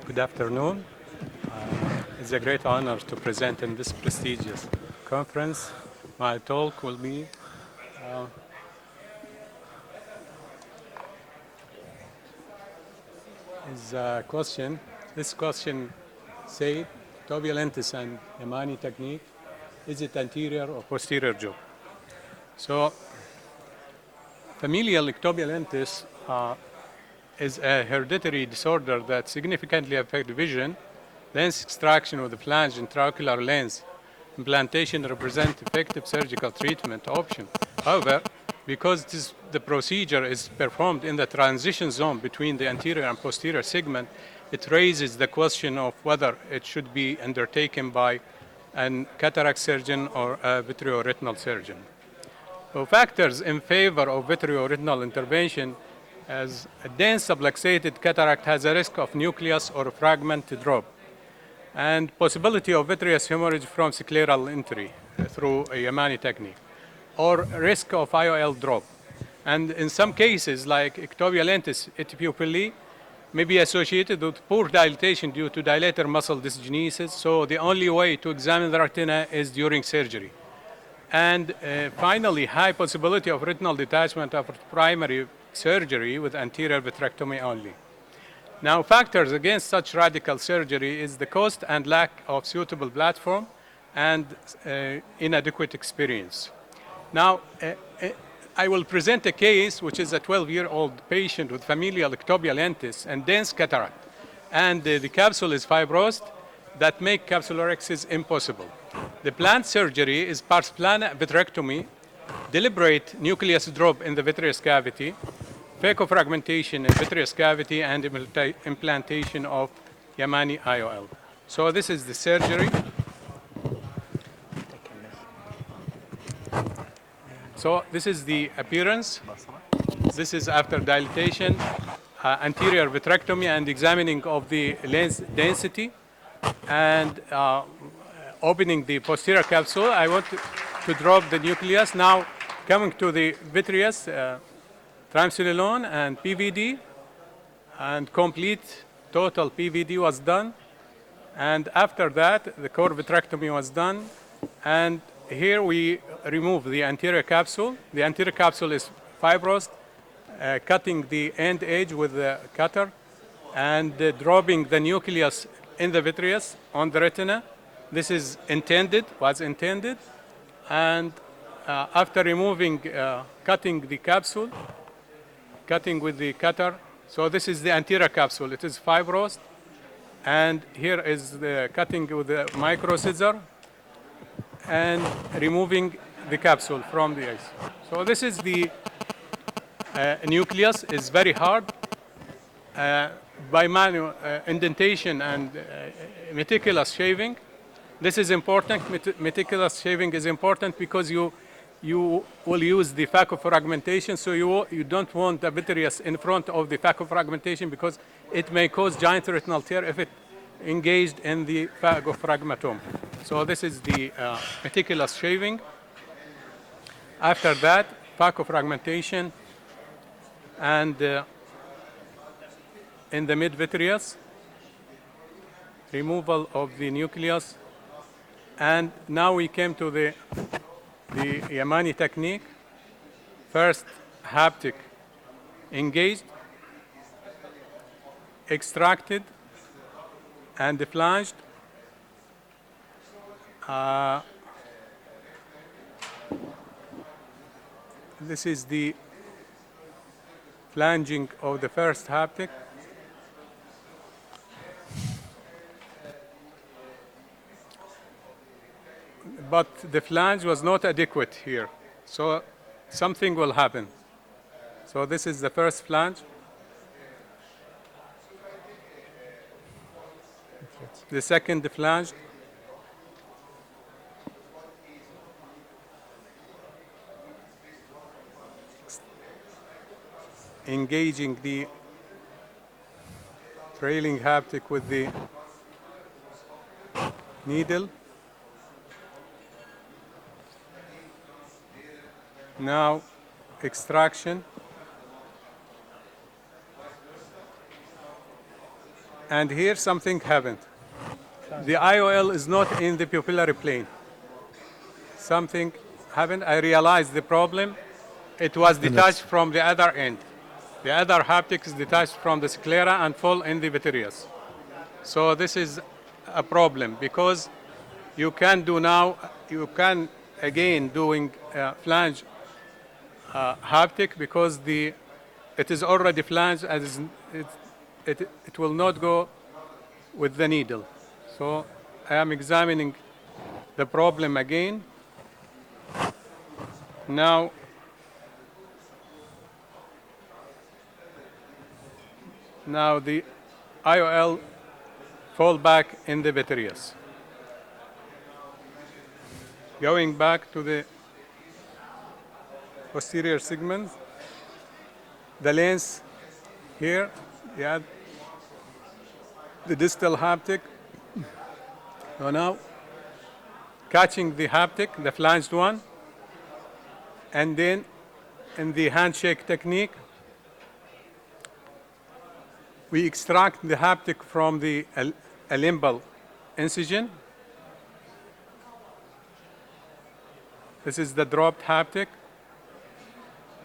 Good afternoon. It's a great honor to present in this prestigious conference. My talk will be question. This question said, Ectopia lentis and Yamane technique, is it anterior or posterior job? So, familial Ectopia lentis is a hereditary disorder that significantly affects vision. Lens extraction with the flange intraocular lens implantation represent effective surgical treatment option. However, because the procedure is performed in the transition zone between the anterior and posterior segment, it raises the question of whether it should be undertaken by a cataract surgeon or a vitreoretinal surgeon. So factors in favor of vitreoretinal intervention as a dense subluxated cataract has a risk of nucleus or fragment drop, and possibility of vitreous hemorrhage from scleral entry through a Yamane technique, or risk of IOL drop. And in some cases, like Ectopia lentis, pupilli may be associated with poor dilatation due to dilator muscle dysgenesis, so the only way to examine the retina is during surgery. And finally, high possibility of retinal detachment after primary surgery with anterior vitrectomy only. Now, factors against such radical surgery is the cost and lack of suitable platform and inadequate experience. Now, I will present a case which is a 12-year-old patient with familial Ectopia lentis and dense cataract, and the capsule is fibrosed that make capsulorhexis impossible. The planned surgery is pars plana vitrectomy, deliberate nucleus drop in the vitreous cavity, phaco-fragmentation in vitreous cavity, and implantation of Yamane IOL. So this is the surgery. So this is the appearance. This is after dilatation, anterior vitrectomy and examining of the lens density, and opening the posterior capsule. I want to drop the nucleus. Now coming to the vitreous, triamcinolone and PVD, and complete total PVD was done. And after that, the core vitrectomy was done. And here we remove the anterior capsule. The anterior capsule is fibrosed, cutting the end edge with the cutter and dropping the nucleus in the vitreous on the retina. This is was intended. And after removing, cutting the capsule, cutting with the cutter. So this is the anterior capsule. It is fibrosed. And here is the cutting with the micro scissor and removing the capsule from the eyes. So this is the nucleus is very hard. By manual indentation and meticulous shaving. This is important. Meticulous shaving is important because you will use the phaco-fragmentation, so you don't want the vitreous in front of the phaco-fragmentation because it may cause giant retinal tear if it engaged in the phagophragmatome. So this is the meticulous shaving. After that, phaco-fragmentation and in the mid-vitreous, removal of the nucleus. And now we came to the Yamane technique. First, haptic engaged, extracted, and deflanged. This is the flanging of the first haptic. But the flange was not adequate here, so something will happen. So this is the first flange. The second flange. Engaging the trailing haptic with the needle. Now extraction. And here something happened. The IOL is not in the pupillary plane. Something happened. I realized the problem. It was detached from the other end. The other haptic is detached from the sclera and fall in the vitreous. So this is a problem because you can do now, you can again doing flange haptic because it is already flanged and it will not go with the needle. So I am examining the problem again. Now the IOL fall back in the vitreous. Going back to the posterior segment, the lens here, yeah, the distal haptic. So now catching the haptic, the flanged one, and then in the handshake technique, we extract the haptic from the limbal incision. This is the dropped haptic.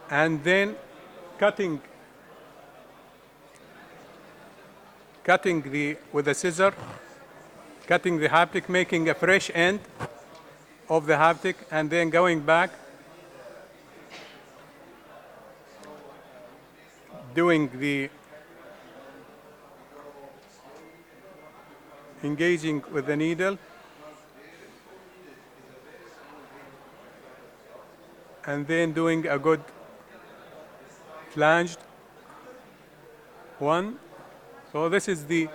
And then cutting with a scissor, cutting the haptic, making a fresh end of the haptic, and then going back, doing the engaging with the needle, and then doing a good flanged one. So this is the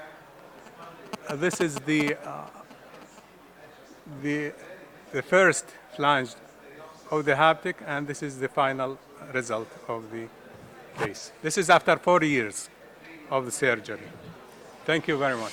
first flange of the haptic, and this is the final result of the case. This is after 4 years of the surgery. Thank you very much.